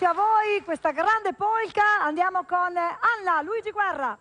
Silenzio a voi, questa grande polka. Andiamo con Anna, Luigi Guerra.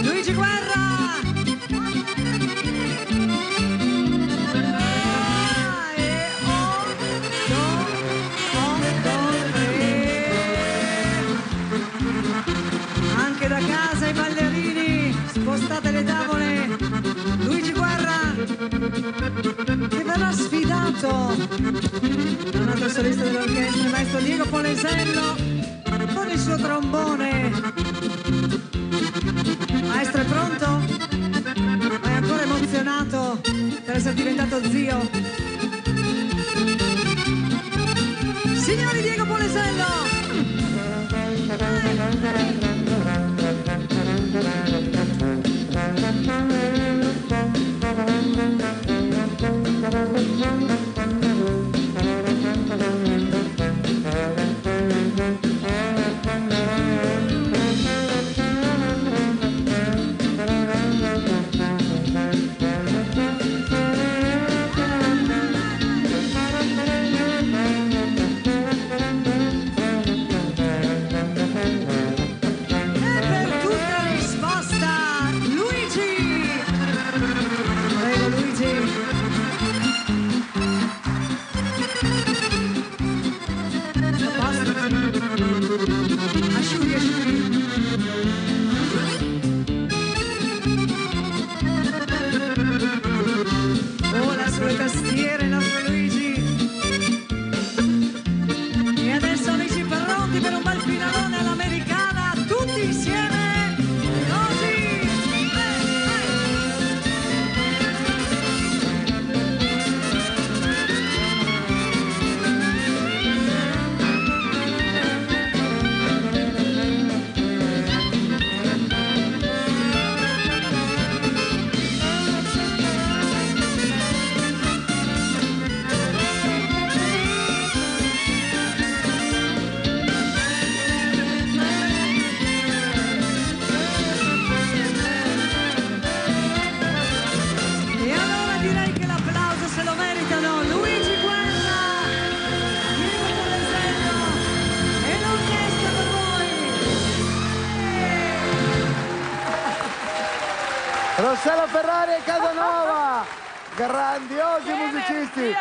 Luigi Guerra! Anche da casa i ballerini, spostate le tavole. Luigi Guerra che verrà sfidato da un altro solista dell'orchestra, il maestro Diego Polesello, con il suo trombone. Maestro, è pronto? È ancora emozionato per essere diventato zio. Signori, Diego Polesello! Sulle tastiere il nostro Luigi. E adesso amici pronti per un bel finalone all'americana, tutti insieme, così. Direi che l'applauso se lo meritano Luigi Guerra, Diego Polesello e l'orchestra per voi. Rossella Ferrari e Casanova, grandiosi musicisti.